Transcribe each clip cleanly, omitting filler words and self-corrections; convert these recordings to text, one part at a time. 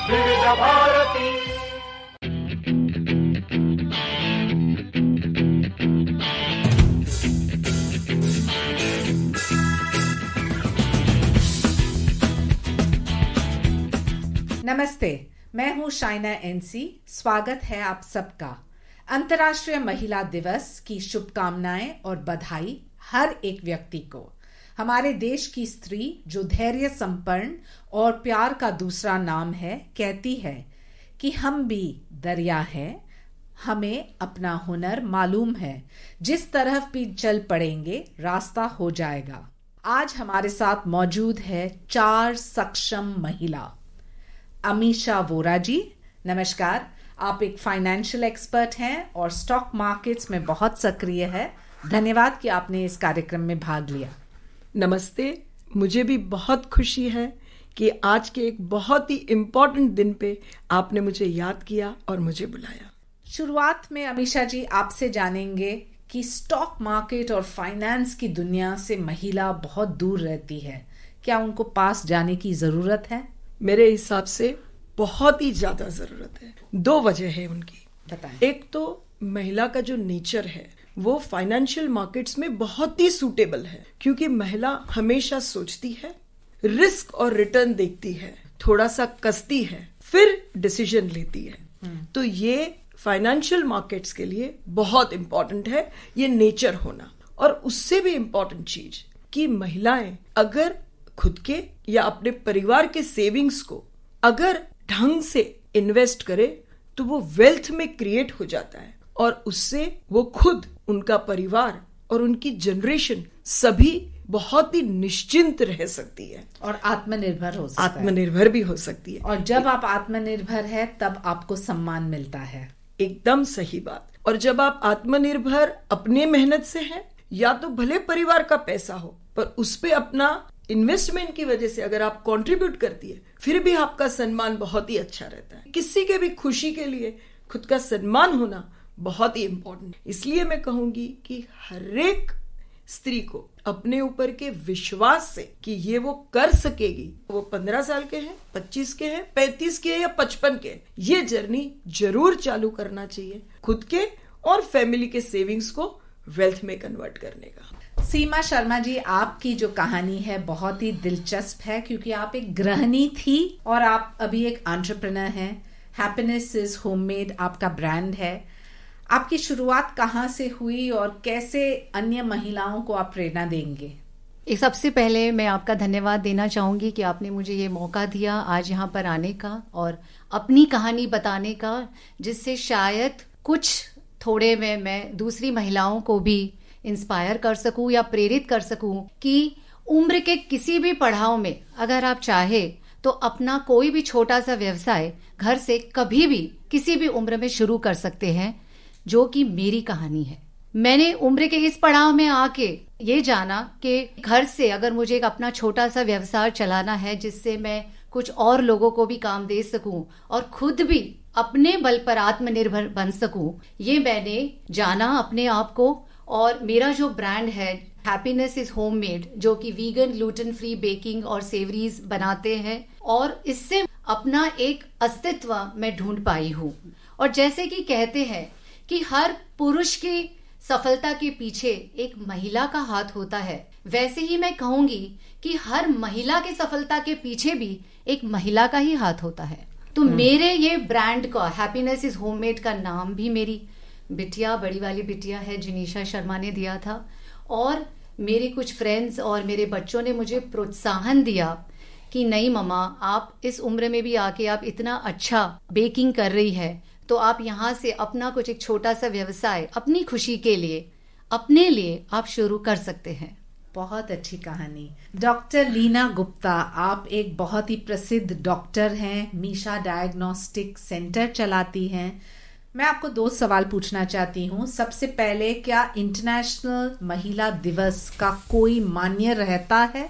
विविध भारती। नमस्ते, मैं हूं शाइना एनसी। स्वागत है आप सबका। अंतर्राष्ट्रीय महिला दिवस की शुभकामनाएं और बधाई हर एक व्यक्ति को। हमारे देश की स्त्री जो धैर्य संपन्न और प्यार का दूसरा नाम है, कहती है कि हम भी दरिया हैं, हमें अपना हुनर मालूम है, जिस तरफ भी चल पड़ेंगे रास्ता हो जाएगा। आज हमारे साथ मौजूद है 4 सक्षम महिला। अमीषा वोरा जी, नमस्कार। आप एक फाइनेंशियल एक्सपर्ट हैं और स्टॉक मार्केट्स में बहुत सक्रिय है। धन्यवाद कि आपने इस कार्यक्रम में भाग लिया। नमस्ते, मुझे भी बहुत खुशी है कि आज के एक बहुत ही इम्पोर्टेंट दिन पे आपने मुझे याद किया और मुझे बुलाया। शुरुआत में अमीषा जी आपसे जानेंगे कि स्टॉक मार्केट और फाइनेंस की दुनिया से महिला बहुत दूर रहती है, क्या उनको पास जाने की जरूरत है? मेरे हिसाब से बहुत ही ज्यादा जरूरत है। 2 वजह है उनकी। बताएं। एक तो महिला का जो नेचर है वो फाइनेंशियल मार्केट्स में बहुत ही सूटेबल है, क्योंकि महिला हमेशा सोचती है, रिस्क और रिटर्न देखती है, थोड़ा सा कसती है, फिर डिसीजन लेती है। तो ये फाइनेंशियल मार्केट्स के लिए बहुत इंपॉर्टेंट है, ये नेचर होना। और उससे भी इंपॉर्टेंट चीज कि महिलाएं अगर खुद के या अपने परिवार के सेविंग्स को अगर ढंग से इन्वेस्ट करे तो वो वेल्थ में क्रिएट हो जाता है, और उससे वो खुद, उनका परिवार और उनकी जनरेशन सभी बहुत ही निश्चिंत रह सकती है और आत्मनिर्भर हो सकता है। आत्मनिर्भर भी हो सकती है। और जब आप आत्मनिर्भर है तब आपको सम्मान मिलता है। एकदम सही बात। और जब आप आत्मनिर्भर अपने मेहनत से हैं, या तो भले परिवार का पैसा हो पर उस पे अपना इन्वेस्टमेंट की वजह से अगर आप कंट्रीब्यूट करती है, फिर भी आपका सम्मान बहुत ही अच्छा रहता है। किसी के भी खुशी के लिए खुद का सम्मान होना बहुत ही इम्पोर्टेंट। इसलिए मैं कहूंगी कि हर एक स्त्री को अपने ऊपर के विश्वास से कि ये वो कर सकेगी, वो 15 साल के हैं, 25 के हैं, 35 के हैं या 55 के, ये जर्नी जरूर चालू करना चाहिए, खुद के और फैमिली के सेविंग्स को वेल्थ में कन्वर्ट करने का। सीमा शर्मा जी, आपकी जो कहानी है बहुत ही दिलचस्प है, क्योंकि आप एक गृहिणी थी और आप अभी एक एंटरप्रेन्योर हैं। हैप्पीनेस इज होममेड आपका ब्रांड है। आपकी शुरुआत कहाँ से हुई और कैसे अन्य महिलाओं को आप प्रेरणा देंगे? सबसे पहले मैं आपका धन्यवाद देना चाहूंगी कि आपने मुझे ये मौका दिया आज यहाँ पर आने का और अपनी कहानी बताने का, जिससे शायद कुछ थोड़े में मैं दूसरी महिलाओं को भी इंस्पायर कर सकूं या प्रेरित कर सकूं कि उम्र के किसी भी पड़ाव में अगर आप चाहे तो अपना कोई भी छोटा सा व्यवसाय घर से कभी भी किसी भी उम्र में शुरू कर सकते हैं, जो कि मेरी कहानी है। मैंने उम्र के इस पड़ाव में आके ये जाना कि घर से अगर मुझे एक अपना छोटा सा व्यवसाय चलाना है जिससे मैं कुछ और लोगों को भी काम दे सकूं और खुद भी अपने बल पर आत्मनिर्भर बन सकूं, ये मैंने जाना अपने आप को। और मेरा जो ब्रांड है हैप्पीनेस इज होममेड, जो कि वीगन ग्लूटेन फ्री बेकिंग और सेवरीज बनाते हैं, और इससे अपना एक अस्तित्व मैं ढूंढ पाई हूँ। और जैसे कि कहते हैं कि हर पुरुष की सफलता के पीछे एक महिला का हाथ होता है, वैसे ही मैं कहूंगी कि हर महिला की सफलता के पीछे भी एक महिला का ही हाथ होता है। तो मेरे ये ब्रांड का हैप्पीनेस इज होममेड का नाम भी मेरी बिटिया, बड़ी वाली बिटिया है जिनीशा शर्मा ने दिया था, और मेरे कुछ फ्रेंड्स और मेरे बच्चों ने मुझे प्रोत्साहन दिया कि नहीं मम्मा, आप इस उम्र में भी आके आप इतना अच्छा बेकिंग कर रही है, तो आप यहाँ से अपना कुछ एक छोटा सा व्यवसाय अपनी खुशी के लिए, अपने लिए आप शुरू कर सकते हैं। बहुत अच्छी कहानी। डॉक्टर लीना गुप्ता, आप एक बहुत ही प्रसिद्ध डॉक्टर हैं, मीशा डायग्नोस्टिक सेंटर चलाती हैं। मैं आपको 2 सवाल पूछना चाहती हूँ। सबसे पहले, क्या इंटरनेशनल महिला दिवस का कोई मान्य रहता है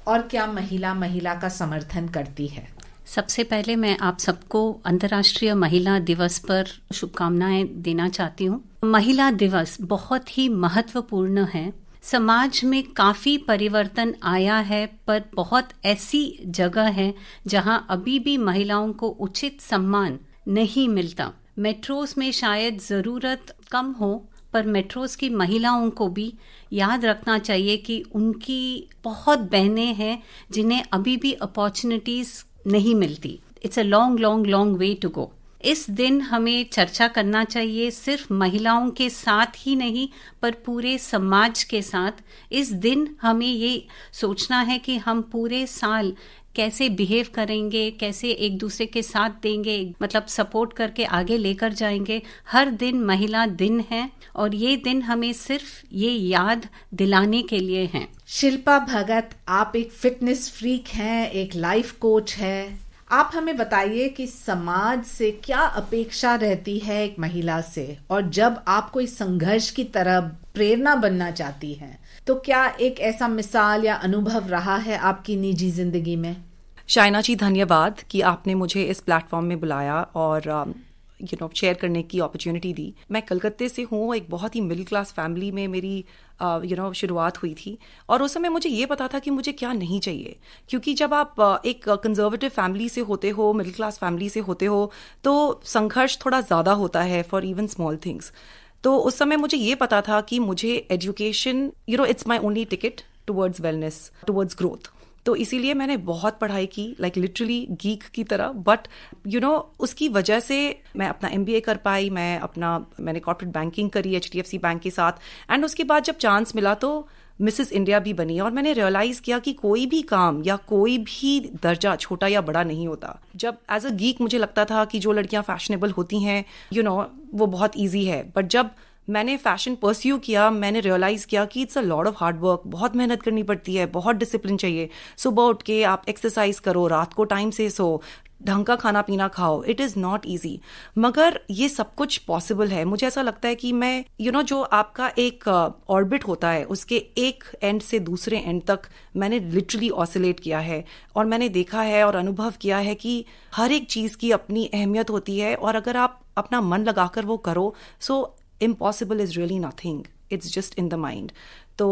और क्या महिला का समर्थन करती है? सबसे पहले मैं आप सबको अंतर्राष्ट्रीय महिला दिवस पर शुभकामनाएं देना चाहती हूँ। महिला दिवस बहुत ही महत्वपूर्ण है। समाज में काफी परिवर्तन आया है, पर बहुत ऐसी जगह है जहां अभी भी महिलाओं को उचित सम्मान नहीं मिलता। मेट्रोस में शायद जरूरत कम हो, पर मेट्रोस की महिलाओं को भी याद रखना चाहिए कि उनकी बहुत बहनें हैं जिन्हें अभी भी अपॉर्चुनिटीज नहीं मिलती। It's a long long long way to go. इस दिन हमें चर्चा करना चाहिए, सिर्फ महिलाओं के साथ ही नहीं पर पूरे समाज के साथ। इस दिन हमें ये सोचना है कि हम पूरे साल कैसे बिहेव करेंगे, कैसे एक दूसरे के साथ देंगे, मतलब सपोर्ट करके आगे लेकर जाएंगे। हर दिन महिला दिन है और ये दिन हमें सिर्फ ये याद दिलाने के लिए है। शिल्पा भगत, आप एक फिटनेस फ्रीक हैं, एक लाइफ कोच है। आप हमें बताइए कि समाज से क्या अपेक्षा रहती है एक महिला से, और जब आप कोई संघर्ष की तरह प्रेरणा बनना चाहती हैं तो क्या एक ऐसा मिसाल या अनुभव रहा है आपकी निजी जिंदगी में? शाइना जी, धन्यवाद कि आपने मुझे इस प्लेटफॉर्म में बुलाया और शेयर करने की अपॉर्चुनिटी दी। मैं कलकत्ते से हूँ, एक बहुत ही मिडिल क्लास फैमिली में मेरी शुरुआत हुई थी और उस समय मुझे ये पता था कि मुझे क्या नहीं चाहिए, क्योंकि जब आप एक कंजर्वेटिव फैमिली से होते हो, मिडिल क्लास फैमिली से होते हो, तो संघर्ष थोड़ा ज़्यादा होता है फॉर इवन स्मॉल थिंग्स। तो उस समय मुझे ये पता था कि मुझे education it's my only ticket towards wellness, towards growth. तो इसीलिए मैंने बहुत पढ़ाई की, लाइक लिटरली गीक की तरह। बट उसकी वजह से मैं अपना MBA कर पाई, मैंने कॉर्पोरेट बैंकिंग करी HDFC बैंक के साथ, एंड उसके बाद जब चांस मिला तो मिसेस इंडिया भी बनी। और मैंने रियलाइज किया कि कोई भी काम या कोई भी दर्जा छोटा या बड़ा नहीं होता। जब एज अ गीक मुझे लगता था कि जो लड़कियां फैशनेबल होती हैं वो बहुत ईजी है, बट जब मैंने फैशन परस्यू किया, मैंने रियलाइज किया कि it's a lot of hard work, बहुत मेहनत करनी पड़ती है, बहुत डिसिप्लिन चाहिए। सुबह उठ के आप एक्सरसाइज करो, रात को टाइम से सो, ढंग का खाना पीना खाओ। इट इज नॉट ईजी, मगर ये सब कुछ पॉसिबल है। मुझे ऐसा लगता है कि मैं जो आपका एक ऑर्बिट होता है, उसके एक एंड से दूसरे एंड तक मैंने लिटरली ऑसिलेट किया है और मैंने देखा है और अनुभव किया है कि हर एक चीज की अपनी अहमियत होती है, और अगर आप अपना मन लगाकर वो करो, सो impossible is really nothing, it's just in the mind. तो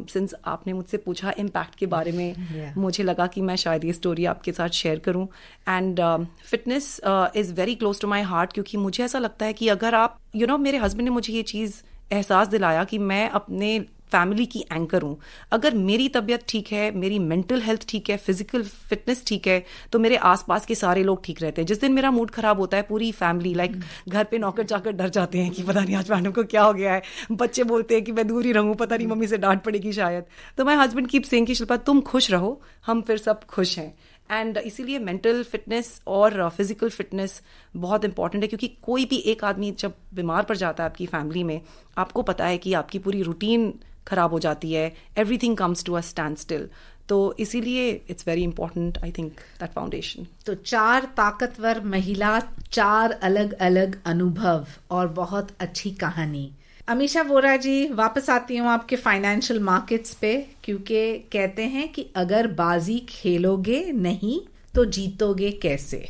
सिंस आपने मुझसे पूछा इम्पैक्ट के बारे में, मुझे लगा कि मैं शायद ये स्टोरी आपके साथ शेयर करूं। And fitness is very close to my heart, क्योंकि मुझे ऐसा लगता है कि अगर आप मेरे हस्बैंड ने मुझे ये चीज़ एहसास दिलाया कि मैं अपने फैमिली की एंकर हूँ। अगर मेरी तबीयत ठीक है, मेरी मेंटल हेल्थ ठीक है, फिजिकल फिटनेस ठीक है, तो मेरे आसपास के सारे लोग ठीक रहते हैं। जिस दिन मेरा मूड खराब होता है, पूरी फैमिली घर पे नौकर चाकर डर जाते हैं कि पता नहीं आज मैडम को क्या हो गया है। बच्चे बोलते हैं कि मैं दूर ही रहूँ, पता नहीं मम्मी से डांट पड़ेगी शायद। तो माय हस्बैंड कीप सेइंग कि शिल्पा तुम खुश रहो, हम फिर सब खुश हैं। एंड इसीलिए मेंटल फिटनेस और फिजिकल फिटनेस बहुत इंपॉर्टेंट है, क्योंकि कोई भी एक आदमी जब बीमार पड़ जाता है आपकी फैमिली में, आपको पता है कि आपकी पूरी रूटीन खराब हो जाती है, everything comes to a standstill. तो इसीलिए it's very important, I think, that foundation. तो 4 ताकतवर महिला, 4 अलग अलग अनुभव और बहुत अच्छी कहानी। अमीषा वोरा जी, वापस आती हूँ आपके फाइनेंशियल मार्केट्स पे, क्योंकि कहते हैं कि अगर बाजी खेलोगे नहीं तो जीतोगे कैसे।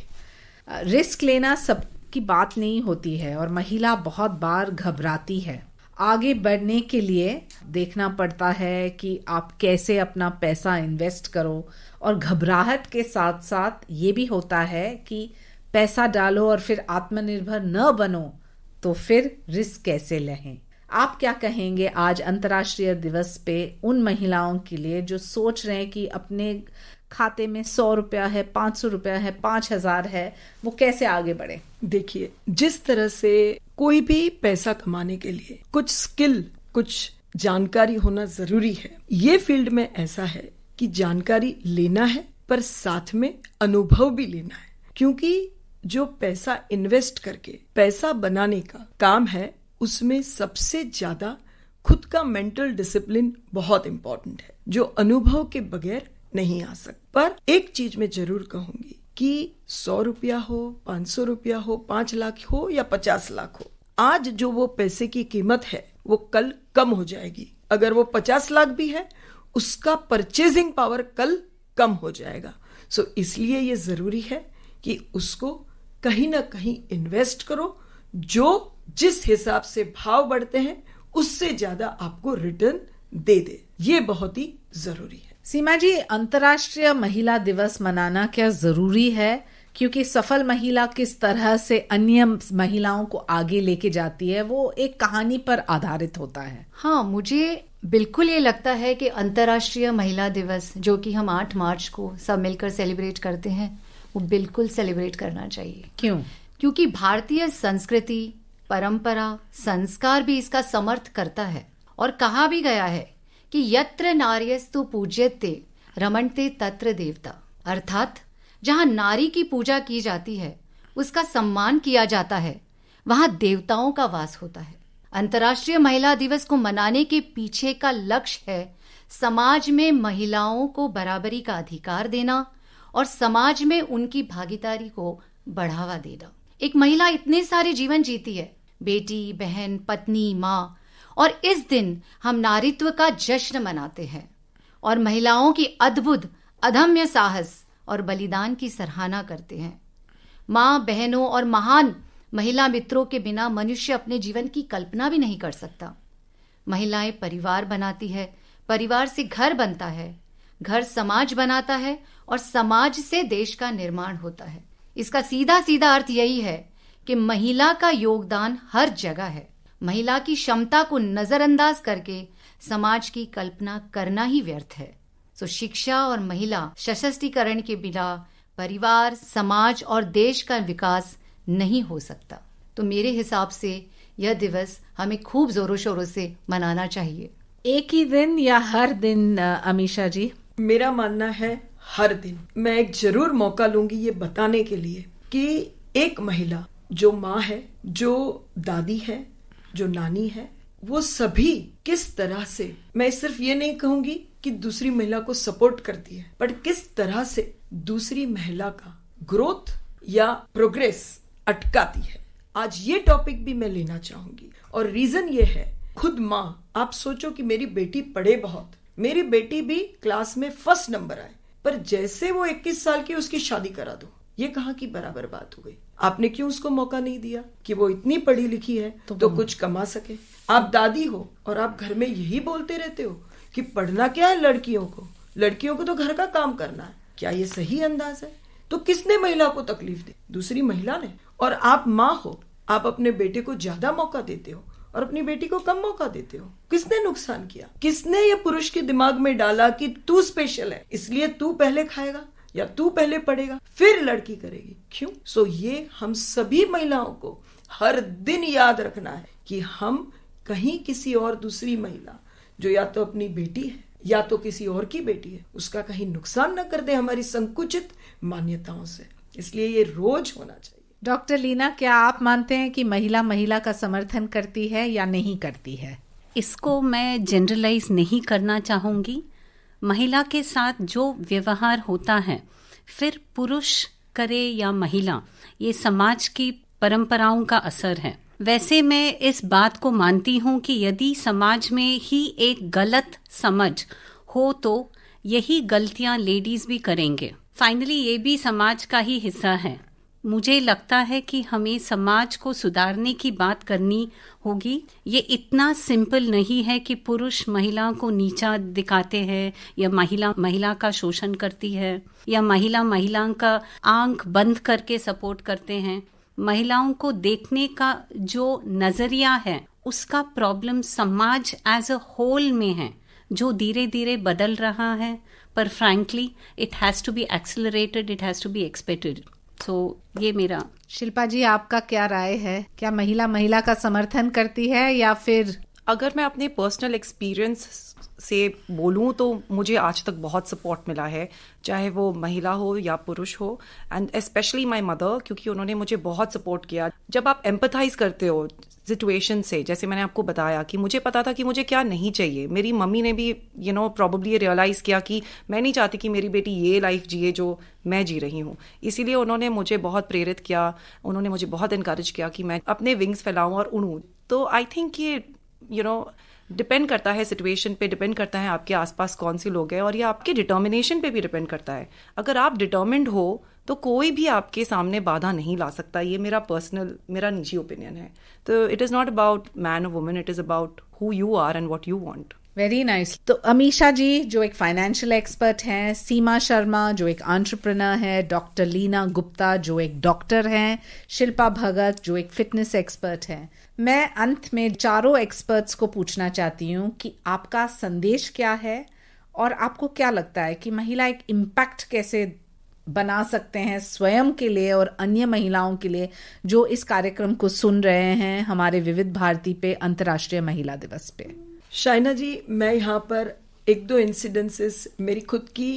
रिस्क लेना सबकी बात नहीं होती है और महिला बहुत बार घबराती है। आगे बढ़ने के लिए देखना पड़ता है कि आप कैसे अपना पैसा इन्वेस्ट करो, और घबराहट के साथ साथ ये भी होता है कि पैसा डालो और फिर आत्मनिर्भर न बनो तो फिर रिस्क कैसे लें। आप क्या कहेंगे आज अंतर्राष्ट्रीय दिवस पे उन महिलाओं के लिए जो सोच रहे हैं कि अपने खाते में 100 रुपया है, 500 रुपया है, 5000 है, वो कैसे आगे बढ़े? देखिए, जिस तरह से कोई भी पैसा कमाने के लिए कुछ स्किल, कुछ जानकारी होना जरूरी है, ये फील्ड में ऐसा है कि जानकारी लेना है पर साथ में अनुभव भी लेना है। क्योंकि जो पैसा इन्वेस्ट करके पैसा बनाने का काम है, उसमें सबसे ज्यादा खुद का मेंटल डिसिप्लिन बहुत इंपॉर्टेंट है, जो अनुभव के बगैर नहीं आ सकता। पर एक चीज मैं जरूर कहूंगी कि 100 रुपया हो, 500 रुपया हो, 5 लाख हो या 50 लाख हो, आज जो वो पैसे की कीमत है वो कल कम हो जाएगी। अगर वो 50 लाख भी है, उसका परचेजिंग पावर कल कम हो जाएगा। सो इसलिए ये जरूरी है कि उसको कहीं ना कहीं इन्वेस्ट करो, जो जिस हिसाब से भाव बढ़ते हैं उससे ज्यादा आपको रिटर्न दे दे, ये बहुत ही जरूरी है। सीमा जी, अंतर्राष्ट्रीय महिला दिवस मनाना क्या जरूरी है? क्योंकि सफल महिला किस तरह से अन्य महिलाओं को आगे लेके जाती है, वो एक कहानी पर आधारित होता है। हाँ, मुझे बिल्कुल ये लगता है कि अंतर्राष्ट्रीय महिला दिवस जो कि हम 8 मार्च को सब मिलकर सेलिब्रेट करते हैं, वो बिल्कुल सेलिब्रेट करना चाहिए। क्यों? क्योंकि भारतीय संस्कृति, परंपरा, संस्कार भी इसका समर्थ करता है। और कहा भी गया है कि यत्र नार्यस्तु पूज्यते रमणते तत्र देवता, अर्थात जहां नारी की पूजा की जाती है, उसका सम्मान किया जाता है, वहां देवताओं का वास होता है। अंतर्राष्ट्रीय महिला दिवस को मनाने के पीछे का लक्ष्य है समाज में महिलाओं को बराबरी का अधिकार देना और समाज में उनकी भागीदारी को बढ़ावा देना। एक महिला इतने सारे जीवन जीती है, बेटी, बहन, पत्नी, माँ, और इस दिन हम नारीत्व का जश्न मनाते हैं और महिलाओं की अद्भुत अदम्य साहस और बलिदान की सराहना करते हैं। माँ, बहनों और महान महिला मित्रों के बिना मनुष्य अपने जीवन की कल्पना भी नहीं कर सकता। महिलाएं परिवार बनाती है, परिवार से घर बनता है, घर समाज बनाता है और समाज से देश का निर्माण होता है। इसका सीधा सीधा अर्थ यही है कि महिला का योगदान हर जगह है। महिला की क्षमता को नजरअंदाज करके समाज की कल्पना करना ही व्यर्थ है। तो शिक्षा और महिला सशक्तिकरण के बिना परिवार, समाज और देश का विकास नहीं हो सकता। तो मेरे हिसाब से यह दिवस हमें खूब जोरों शोरों से मनाना चाहिए। एक ही दिन या हर दिन, अमीषा जी? मेरा मानना है हर दिन। मैं एक जरूर मौका लूंगी ये बताने के लिए कि एक महिला जो माँ है, जो दादी है, जो नानी है, वो सभी किस तरह से, मैं सिर्फ ये नहीं कहूंगी कि दूसरी महिला को सपोर्ट करती है, पर किस तरह से दूसरी महिला का ग्रोथ या प्रोग्रेस अटकाती है। आज ये टॉपिक भी मैं लेना चाहूंगी और रीजन ये है, खुद माँ, आप सोचो कि मेरी बेटी पढ़े बहुत, मेरी बेटी भी क्लास में फर्स्ट नंबर आए, पर जैसे वो 21 साल की उसकी शादी करा दो, ये कहाँ की बराबर बात हो गई? आपने क्यों उसको मौका नहीं दिया कि वो इतनी पढ़ी लिखी है तो कुछ कमा सके? आप दादी हो और आप घर में यही बोलते रहते हो कि पढ़ना क्या है लड़कियों को तो घर का काम करना है। क्या ये सही अंदाज है? तो किसने महिला को तकलीफ दी? दूसरी महिला ने। और आप माँ हो, आप अपने बेटे को ज्यादा मौका देते हो और अपनी बेटी को कम मौका देते हो। किसने नुकसान किया? किसने ये पुरुष के दिमाग में डाला कि तू स्पेशल है, इसलिए तू पहले खाएगा या तू पहले पढ़ेगा फिर लड़की करेगी? क्यों? सो ये हम सभी महिलाओं को हर दिन याद रखना है कि हम कहीं किसी और दूसरी महिला जो या तो अपनी बेटी है या तो किसी और की बेटी है, उसका कहीं नुकसान न कर दे हमारी संकुचित मान्यताओं से। इसलिए ये रोज होना चाहिए। डॉक्टर लीना, क्या आप मानते हैं कि महिला का समर्थन करती है या नहीं करती है? इसको मैं जनरलाइज नहीं करना चाहूंगी। महिला के साथ जो व्यवहार होता है, फिर पुरुष करे या महिला, ये समाज की परंपराओं का असर है। वैसे मैं इस बात को मानती हूँ कि यदि समाज में ही एक गलत समझ हो तो यही गलतियां लेडीज भी करेंगे। फाइनली ये भी समाज का ही हिस्सा है। मुझे लगता है कि हमें समाज को सुधारने की बात करनी होगी। ये इतना सिंपल नहीं है कि पुरुष महिला को नीचा दिखाते हैं या महिला का शोषण करती है या महिला का आंख बंद करके सपोर्ट करते हैं। महिलाओं को देखने का जो नजरिया है, उसका प्रॉब्लम समाज एज अ होल में है, जो धीरे धीरे बदल रहा है। पर frankly it has to be accelerated, it has to be expected. So ये मेरा। शिल्पा जी, आपका क्या राय है? क्या महिला का समर्थन करती है या फिर? अगर मैं अपने पर्सनल एक्सपीरियंस से बोलूं तो मुझे आज तक बहुत सपोर्ट मिला है, चाहे वो महिला हो या पुरुष हो, एंड स्पेशली माय मदर, क्योंकि उन्होंने मुझे बहुत सपोर्ट किया। जब आप एम्पथाइज करते हो सिचुएशन से, जैसे मैंने आपको बताया कि मुझे पता था कि मुझे क्या नहीं चाहिए, मेरी मम्मी ने भी प्रॉब्ली रियलाइज किया कि मैं नहीं चाहती कि मेरी बेटी ये लाइफ जिए जो मैं जी रही हूँ। इसीलिए उन्होंने मुझे बहुत प्रेरित किया, उन्होंने मुझे बहुत इनकरेज किया कि मैं अपने विंग्स फैलाऊं और उड़ूं। तो आई थिंक ये डिपेंड करता है सिचुएशन पे, डिपेंड करता है आपके आसपास कौन से लोग हैं, और ये आपके डिटर्मिनेशन पे भी डिपेंड करता है। अगर आप डिटर्मिन्ड हो तो कोई भी आपके सामने बाधा नहीं ला सकता। ये मेरा निजी ओपिनियन है। तो it is not about man और women, it is about who you are and what you want. Very nice. तो अमीषा जी जो एक फाइनेंशियल एक्सपर्ट हैं, सीमा शर्मा जो एक एंटरप्रेन्योर है, डॉक्टर लीना गुप्ता जो एक डॉक्टर हैं, शिल्पा भगत जो एक फिटनेस एक्सपर्ट हैं, मैं अंत में चारों एक्सपर्ट्स को पूछना चाहती हूँ कि आपका संदेश क्या है और आपको क्या लगता है कि महिला एक इम्पैक्ट कैसे बना सकते हैं स्वयं के लिए और अन्य महिलाओं के लिए जो इस कार्यक्रम को सुन रहे हैं हमारे विविध भारती पे अंतर्राष्ट्रीय महिला दिवस पे। शाइना जी, मैं यहाँ पर 1-2 इंसिडेंसेस मेरी खुद की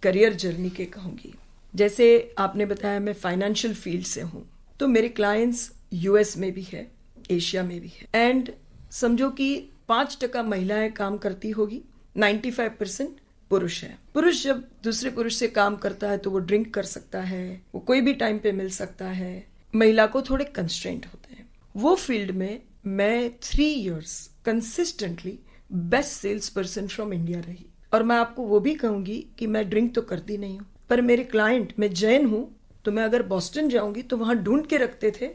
करियर जर्नी के कहूंगी। जैसे आपने बताया मैं फाइनेंशियल फील्ड से हूँ, तो मेरे क्लाइंट्स यूएस में भी है, एशिया में भी है, एंड समझो कि 5% महिलाएं काम करती होगी, 95% पुरुष है। पुरुष जब दूसरे पुरुष से काम करता है तो वो ड्रिंक कर सकता है, वो कोई भी टाइम पे मिल सकता है, महिला को थोड़े कंस्ट्रेंट होते हैं। वो फील्ड में मैं 3 years consistently best sales person from India रही। और मैं आपको वो भी कहूंगी कि मैं ड्रिंक तो करती नहीं हूँ, पर मेरे क्लाइंट, मैं जैन हूँ, तो मैं अगर बॉस्टन जाऊंगी तो वहां ढूंढ के रखते थे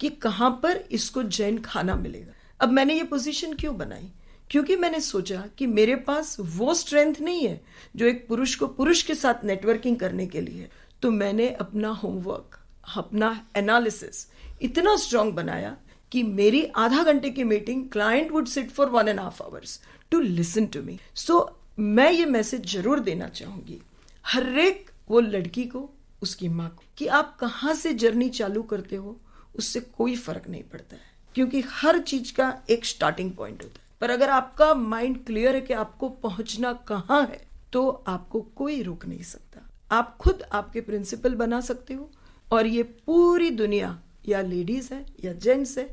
कि कहां पर इसको जैन खाना मिलेगा। अब मैंने ये पोजीशन क्यों बनाई? क्योंकि मैंने सोचा कि मेरे पास वो स्ट्रेंथ नहीं है जो एक पुरुष को पुरुष के साथ नेटवर्किंग करने के लिए। तो मैंने अपना होमवर्क, अपना एनालिसिस इतना स्ट्रांग बनाया कि मेरी आधा घंटे की meeting client would sit for 1.5 hours to listen to me. So मैं ये मैसेज जरूर देना चाहूंगी हर एक वो लड़की को, उसकी माँ को, कि आप कहाँ से जर्नी चालू करते हो उससे कोई फर्क नहीं पड़ता है, क्योंकि हर चीज का एक स्टार्टिंग पॉइंट होता है। पर अगर आपका माइंड क्लियर है कि आपको पहुंचना कहाँ है, तो आपको कोई रोक नहीं सकता। आप खुद आपके प्रिंसिपल बना सकते हो, और ये पूरी दुनिया, या लेडीज है या जेंट्स है,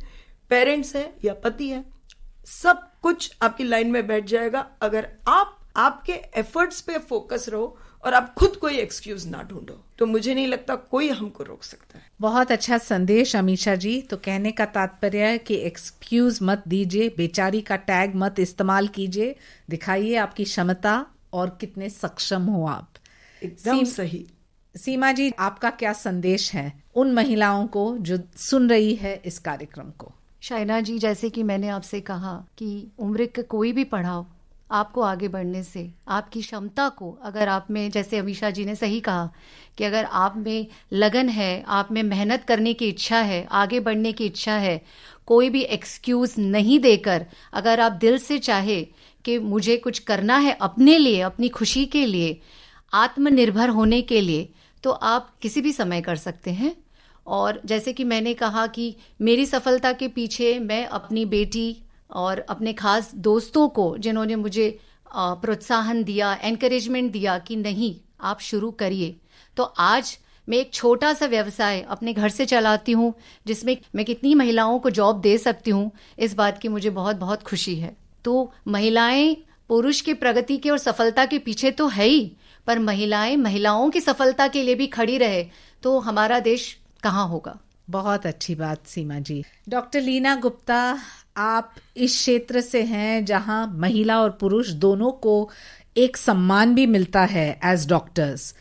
पेरेंट्स है या पति है, सब कुछ आपकी लाइन में बैठ जाएगा अगर आप आपके एफर्ट्स पे फोकस रहो और आप खुद कोई एक्सक्यूज ना ढूंढो। तो मुझे नहीं लगता कोई हमको रोक सकता है। बहुत अच्छा संदेश अमीषा जी। तो कहने का तात्पर्य है कि एक्सक्यूज मत दीजिए, बेचारी का टैग मत इस्तेमाल कीजिए, दिखाइए आपकी क्षमता और कितने सक्षम हो आप। एकदम सही। सीमा जी, आपका क्या संदेश है उन महिलाओं को जो सुन रही है इस कार्यक्रम को? शाइना जी, जैसे कि मैंने आपसे कहा कि उम्र का कोई भी पड़ाव आपको आगे बढ़ने से, आपकी क्षमता को, अगर आप में, जैसे अमीषा जी ने सही कहा कि अगर आप में लगन है, आप में मेहनत करने की इच्छा है, आगे बढ़ने की इच्छा है, कोई भी एक्सक्यूज नहीं देकर अगर आप दिल से चाहे कि मुझे कुछ करना है अपने लिए, अपनी खुशी के लिए, आत्मनिर्भर होने के लिए, तो आप किसी भी समय कर सकते हैं। और जैसे कि मैंने कहा कि मेरी सफलता के पीछे मैं अपनी बेटी और अपने खास दोस्तों को, जिन्होंने मुझे प्रोत्साहन दिया, एनकरेजमेंट दिया कि नहीं आप शुरू करिए, तो आज मैं एक छोटा सा व्यवसाय अपने घर से चलाती हूँ जिसमें मैं कितनी महिलाओं को जॉब दे सकती हूँ, इस बात की मुझे बहुत बहुत खुशी है। तो महिलाएं पुरुष की प्रगति के और सफलता के पीछे तो है ही, पर महिलाएं महिलाओं की सफलता के लिए भी खड़ी रहे तो हमारा देश कहाँ होगा। बहुत अच्छी बात सीमा जी। डॉक्टर लीना गुप्ता, आप इस क्षेत्र से हैं जहां महिला और पुरुष दोनों को एक सम्मान भी मिलता है एज डॉक्टर्स।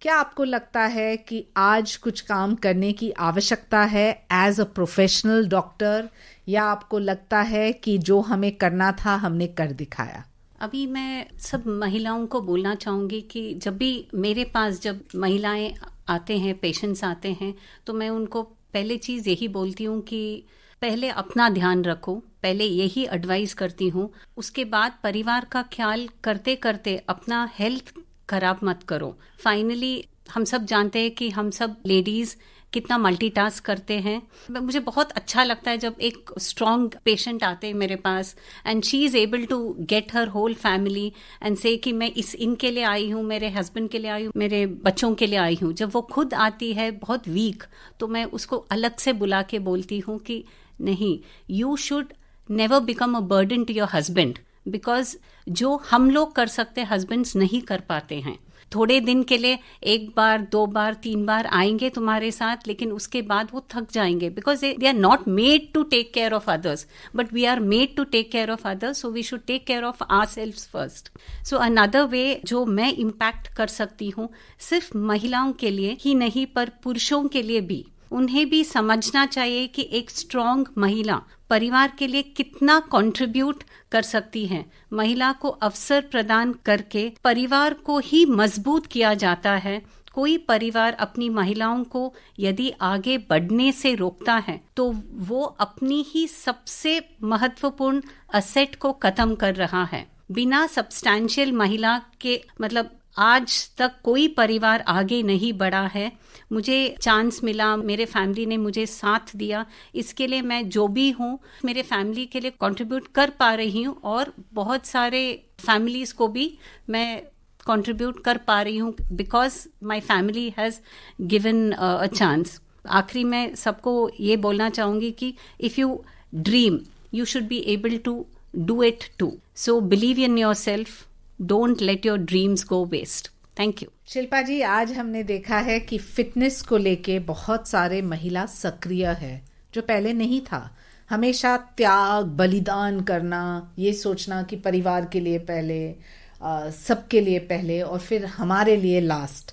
क्या आपको लगता है कि आज कुछ काम करने की आवश्यकता है एज अ प्रोफेशनल डॉक्टर, या आपको लगता है कि जो हमें करना था हमने कर दिखाया? अभी मैं सब महिलाओं को बोलना चाहूँगी कि जब भी मेरे पास जब महिलाएं आते हैं, पेशेंट्स आते हैं, तो मैं उनको पहले चीज़ यही बोलती हूँ कि पहले अपना ध्यान रखो, पहले यही एडवाइस करती हूँ। उसके बाद परिवार का ख्याल करते करते अपना हेल्थ खराब मत करो। फाइनली हम सब जानते हैं कि हम सब लेडीज कितना मल्टीटास्क करते हैं। मुझे बहुत अच्छा लगता है जब एक स्ट्रॉन्ग पेशेंट आते हैं मेरे पास and she is able to get her whole family and say कि मैं इनके लिए आई हूँ, मेरे हस्बैंड के लिए आई हूँ, मेरे बच्चों के लिए आई हूँ। जब वो खुद आती है बहुत वीक, तो मैं उसको अलग से बुला के बोलती हूँ कि नहीं, you should never become a burden to your husband, because जो हम लोग कर सकते हस्बैंड्स नहीं कर पाते हैं। थोड़े दिन के लिए 1 बार 2 बार 3 बार आएंगे तुम्हारे साथ, लेकिन उसके बाद वो थक जाएंगे, because they are not made to take care of others, but we are made to take care of others, so we should take care of ourselves first. So another way जो मैं इम्पैक्ट कर सकती हूँ, सिर्फ महिलाओं के लिए ही नहीं पर पुरुषों के लिए भी, उन्हें भी समझना चाहिए कि एक स्ट्रॉन्ग महिला परिवार के लिए कितना कंट्रीब्यूट कर सकती है। महिला को अवसर प्रदान करके परिवार को ही मजबूत किया जाता है। कोई परिवार अपनी महिलाओं को यदि आगे बढ़ने से रोकता है तो वो अपनी ही सबसे महत्वपूर्ण असेट को खत्म कर रहा है। बिना सब्सटैंशियल महिला के मतलब आज तक कोई परिवार आगे नहीं बढ़ा है। मुझे चांस मिला, मेरे फैमिली ने मुझे साथ दिया, इसके लिए मैं जो भी हूँ मेरे फैमिली के लिए कंट्रीब्यूट कर पा रही हूँ और बहुत सारे फैमिलीज को भी मैं कंट्रीब्यूट कर पा रही हूँ because my family has given a chance. आखिरी में सबको ये बोलना चाहूँगी कि if you dream you should be able to do it too. So believe in yourself, don't let your dreams go waste. Thank you. Shilpa ji, आज हमने देखा है कि फिटनेस को लेके बहुत सारे महिला सक्रिय है जो पहले नहीं था। हमेशा त्याग, बलिदान करना, ये सोचना कि परिवार के लिए पहले, सबके लिए पहले और फिर हमारे लिए लास्ट।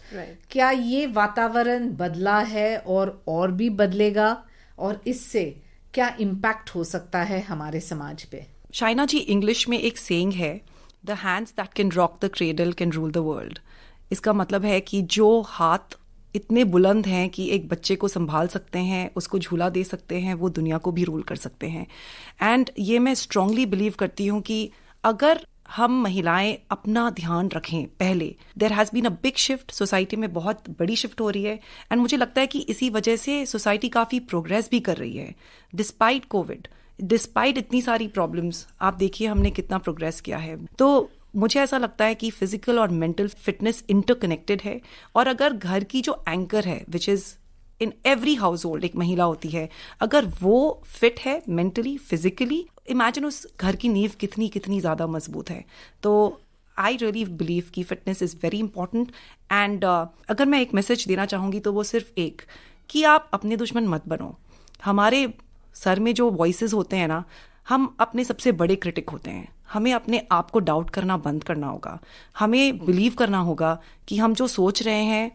क्या ये वातावरण बदला है और भी बदलेगा, और इससे क्या इम्पैक्ट हो सकता है हमारे समाज पे? शाइना जी, इंग्लिश में एक सेइंग है, the hands that can rock the cradle can rule the world. इसका मतलब है कि जो हाथ इतने बुलंद हैं कि एक बच्चे को संभाल सकते हैं, उसको झूला दे सकते हैं, वो दुनिया को भी रूल कर सकते हैं। एंड ये मैं स्ट्रांगली बिलीव करती हूँ कि अगर हम महिलाएं अपना ध्यान रखें पहले, there has been a big shift, society में बहुत बड़ी शिफ्ट हो रही है। एंड मुझे लगता है कि इसी वजह से सोसाइटी काफ़ी प्रोग्रेस भी कर रही है डिस्पाइट कोविड, डिस्पाइट इतनी सारी प्रॉब्लम्स। आप देखिए हमने कितना प्रोग्रेस किया है। तो मुझे ऐसा लगता है कि फिजिकल और मेंटल फिटनेस इंटरकनेक्टेड है, और अगर घर की जो एंकर है which is in every house hold एक महिला होती है, अगर वो फिट है मेंटली फिजिकली, इमेजिन उस घर की नींव कितनी ज्यादा मजबूत है। तो आई रियली बिलीव कि fitness is very important. And अगर मैं एक मैसेज देना चाहूंगी तो वो सिर्फ एक, कि आप अपने दुश्मन मत बनो। हमारे सर में जो वॉइसेस होते हैं ना, हम अपने सबसे बड़े क्रिटिक होते हैं। हमें अपने आप को डाउट करना बंद करना होगा। हमें बिलीव करना होगा कि हम जो सोच रहे हैं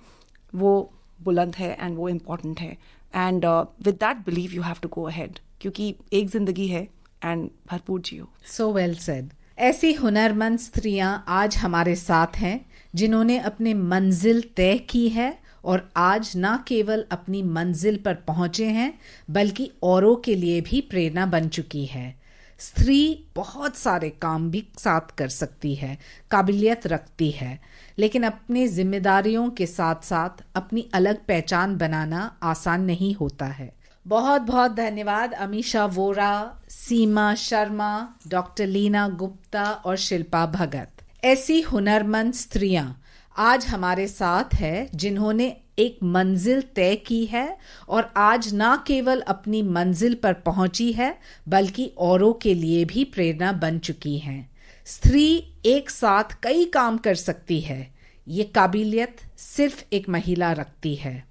वो बुलंद है एंड वो इम्पॉर्टेंट है। And with that believe you have to go ahead, क्योंकि एक जिंदगी है एंड भरपूर जियो। So well said. ऐसी हुनरमंद स्त्रियां आज हमारे साथ हैं जिन्होंने अपनी मंजिल तय की है और आज न केवल अपनी मंजिल पर पहुंचे हैं बल्कि औरों के लिए भी प्रेरणा बन चुकी है। स्त्री बहुत सारे काम भी साथ कर सकती है, काबिलियत रखती है, लेकिन अपनी जिम्मेदारियों के साथ साथ अपनी अलग पहचान बनाना आसान नहीं होता है। बहुत बहुत धन्यवाद अमीषा वोरा, सीमा शर्मा, डॉक्टर लीना गुप्ता और शिल्पा भगत। ऐसी हुनरमंद स्त्रियां आज हमारे साथ है जिन्होंने एक मंजिल तय की है और आज ना केवल अपनी मंजिल पर पहुंची है बल्कि औरों के लिए भी प्रेरणा बन चुकी हैं। स्त्री एक साथ कई काम कर सकती है, ये काबिलियत सिर्फ एक महिला रखती है।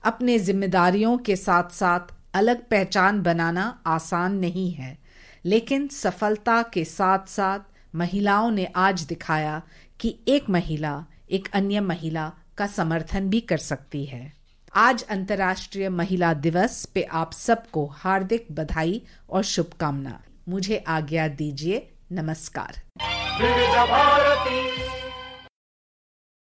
अपने जिम्मेदारियों के साथ साथ अलग पहचान बनाना आसान नहीं है, लेकिन सफलता के साथ साथ महिलाओं ने आज दिखाया कि एक महिला एक अन्य महिला का समर्थन भी कर सकती है। आज अंतर्राष्ट्रीय महिला दिवस पे आप सबको हार्दिक बधाई और शुभकामना। मुझे आज्ञा दीजिए। नमस्कार।